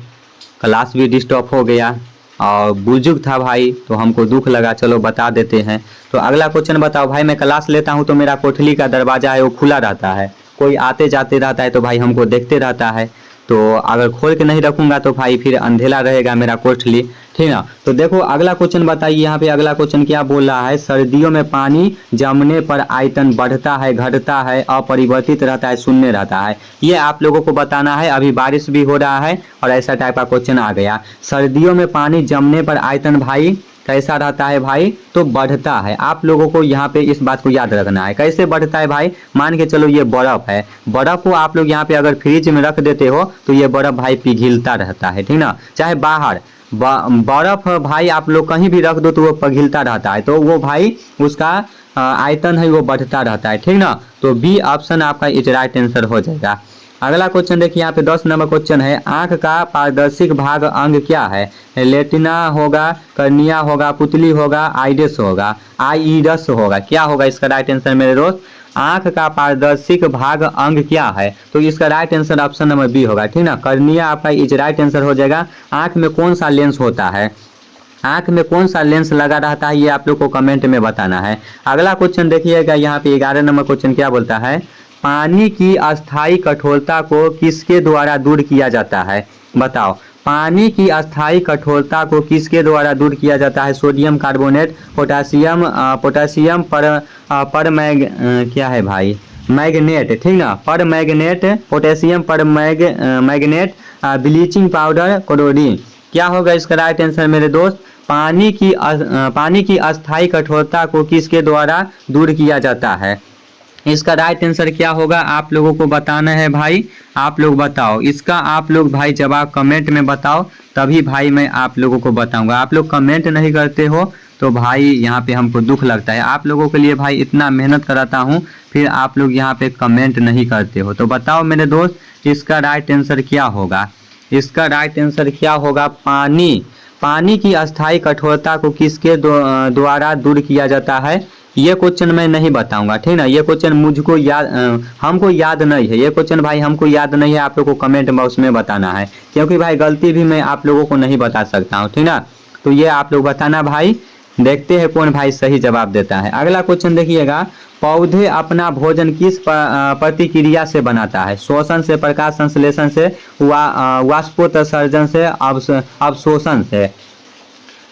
क्लास भी डिस्टर्ब हो गया और बुजुर्ग था भाई, तो हमको दुख लगा, चलो बता देते हैं। तो अगला क्वेश्चन बताओ भाई, मैं क्लास लेता हूँ तो मेरा कोठली का दरवाजा है वो खुला रहता है, कोई आते जाते रहता है तो भाई हमको देखते रहता है, तो अगर खोल के नहीं रखूंगा तो भाई फिर अंधेला रहेगा मेरा कोठली, ठीक ना। तो देखो अगला क्वेश्चन बताइए, यहाँ पे अगला क्वेश्चन क्या बोल रहा है, सर्दियों में पानी जमने पर आयतन बढ़ता है, घटता है, अपरिवर्तित रहता है, शून्य रहता है। ये आप लोगों को बताना है। अभी बारिश भी हो रहा है और ऐसा टाइप का क्वेश्चन आ गया, सर्दियों में पानी जमने पर आयतन भाई कैसा रहता है भाई, तो बढ़ता है। आप लोगों को यहाँ पे इस बात को याद रखना है। कैसे बढ़ता है भाई, मान के चलो ये बर्फ है, बर्फ को आप लोग यहाँ पे अगर फ्रिज में रख देते हो तो ये बर्फ भाई पिघलता रहता है, ठीक ना। चाहे बाहर बर्फ भाई आप लोग कहीं भी रख दो तो वो पिघलता रहता है, तो वो भाई उसका आयतन है वो बढ़ता रहता है, ठीक ना। तो बी ऑप्शन आपका इज राइट आंसर हो जाएगा। अगला क्वेश्चन देखिए यहाँ पे 10 नंबर क्वेश्चन है, आंख का पारदर्शिक भाग अंग क्या है। लेटिना होगा, कर्निया होगा, पुतली होगा, आइडस होगा, क्या होगा इसका राइट आंसर मेरे दोस्त। आंख का पारदर्शिक भाग अंग क्या है, तो इसका right answer option number B होगा, ठीक ना। कर्निया आपका इज राइट आंसर हो जाएगा। आंख में कौन सा लेंस होता है, आंख में कौन सा लेंस लगा रहता है, ये आप लोग को कमेंट में बताना है। अगला क्वेश्चन देखिएगा यहाँ पे 11 नंबर क्वेश्चन क्या बोलता है, पानी की अस्थायी कठोरता को किसके द्वारा दूर किया जाता है। बताओ पानी की अस्थायी कठोरता को किसके द्वारा दूर किया जाता है। सोडियम कार्बोनेट, पोटासियम क्या है भाई, मैग्नेट, ठीक ना, पर मैग्नेट, पोटेशियम पर मैग्नेट, ब्लीचिंग पाउडर, क्लोरीन। क्या होगा इसका राइट आंसर मेरे दोस्त। पानी की अस्थायी कठोरता को किसके द्वारा दूर किया जाता है। इसका राइट आंसर क्या होगा आप लोगों को बताना है भाई। आप लोग बताओ इसका, आप लोग भाई जवाब कमेंट में बताओ, तभी भाई मैं आप लोगों को बताऊंगा। आप लोग कमेंट नहीं करते हो तो भाई यहाँ पे हमको दुख लगता है। आप लोगों के लिए भाई इतना मेहनत कराता हूँ, फिर आप लोग यहाँ पे कमेंट नहीं करते हो। तो बताओ मेरे दोस्त इसका राइट आंसर क्या होगा। इसका राइट आंसर क्या होगा, पानी। पानी की अस्थायी कठोरता को किसके द्वारा दूर किया जाता है। ये क्वेश्चन मैं नहीं बताऊंगा, ठीक ना। ये क्वेश्चन मुझको याद हमको याद नहीं है। ये क्वेश्चन भाई हमको याद नहीं है, आप लोगों को कमेंट बॉक्स में बताना है, क्योंकि भाई गलती भी मैं आप लोगों को नहीं बता सकता हूँ, ठीक ना। तो ये आप लोग बताना भाई। देखते हैं कौन भाई सही जवाब देता है। अगला क्वेश्चन देखिएगा, पौधे अपना भोजन किस प्रतिक्रिया से बनाता है। श्वसन से, प्रकाश संश्लेषण से, वाष्पोत्सर्जन से, अवशोषण से।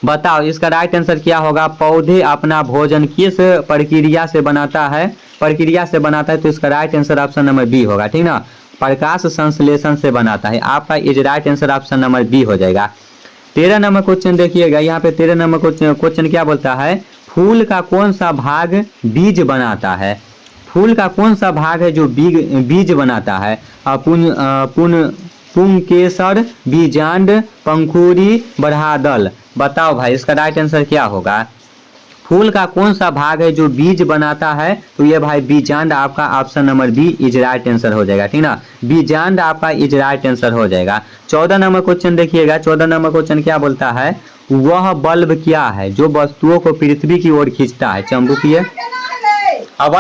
बताओ इसका राइट आंसर क्या होगा। पौधे अपना भोजन किस प्रक्रिया से बनाता है, प्रक्रिया से बनाता है, तो इसका right answer option number B होगा, ठीक ना। प्रकाश संश्लेषण से बनाता है। आपका is right answer option number B हो जाएगा। 13 नंबर क्वेश्चन देखिएगा, यहाँ पे 13 नंबर क्वेश्चन क्या बोलता है, फूल का कौन सा भाग बीज बनाता है। फूल का कौन सा भाग है जो बीज बनाता है। पुंकेसर, बीजांड, पंखुड़ी, बढ़ादल। बताओ भाई इसका राइट आंसर क्या होगा। फूल का कौन सा भाग है जो बीज बनाता है, तो ये भाई बीजांड आपका option number B is right answer हो जाएगा, ठीक ना। बीजांड आपका इज राइट आंसर हो जाएगा। 14 नंबर क्वेश्चन देखिएगा, 14 नंबर क्वेश्चन क्या बोलता है, वह बल्ब क्या है जो वस्तुओं को पृथ्वी की ओर खींचता है। चुंबकीय। अब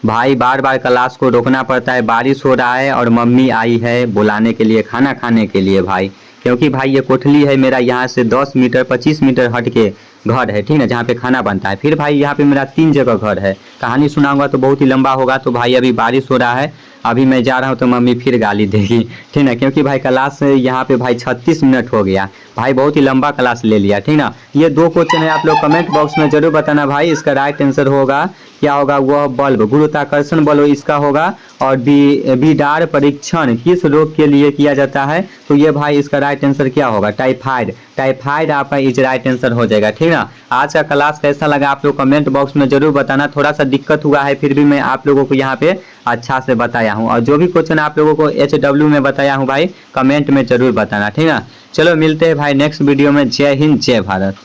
भाई बार बार क्लास को रोकना पड़ता है, बारिश हो रहा है और मम्मी आई है बुलाने के लिए, खाना खाने के लिए भाई, क्योंकि भाई ये कोठली है मेरा यहाँ से 10 मीटर 25 मीटर हट के घर है, ठीक है, जहाँ पे खाना बनता है। फिर भाई यहाँ पे मेरा 3 जगह घर है। कहानी सुनाऊंगा तो बहुत ही लंबा होगा। तो भाई अभी बारिश हो रहा है, अभी मैं जा रहा हूँ तो मम्मी फिर गाली देगी, ठीक ना, क्योंकि भाई क्लास यहाँ पे भाई 36 मिनट हो गया भाई, बहुत ही लंबा क्लास ले लिया, ठीक ना। ये 2 क्वेश्चन है, आप लोग कमेंट बॉक्स में जरूर बताना भाई इसका राइट आंसर होगा क्या होगा। वह बल्ब गुरुत्वाकर्षण बल इसका होगा। और बीडार परीक्षण किस रोग के लिए किया जाता है, तो ये भाई इसका राइट आंसर क्या होगा, टाइफाइड। टाइफाइड आपका इज राइट आंसर हो जाएगा, ठीक ना। आज का क्लास कैसा लगा आप लोग कमेंट बॉक्स में जरूर बताना। थोड़ा सा दिक्कत हुआ है, फिर भी मैं आप लोगों को यहाँ पे अच्छा से बताया हूँ, और जो भी क्वेश्चन आप लोगों को HW में बताया हूँ भाई कमेंट में जरूर बताना, ठीक ना। चलो मिलते हैं भाई नेक्स्ट वीडियो में। जय हिंद, जय भारत।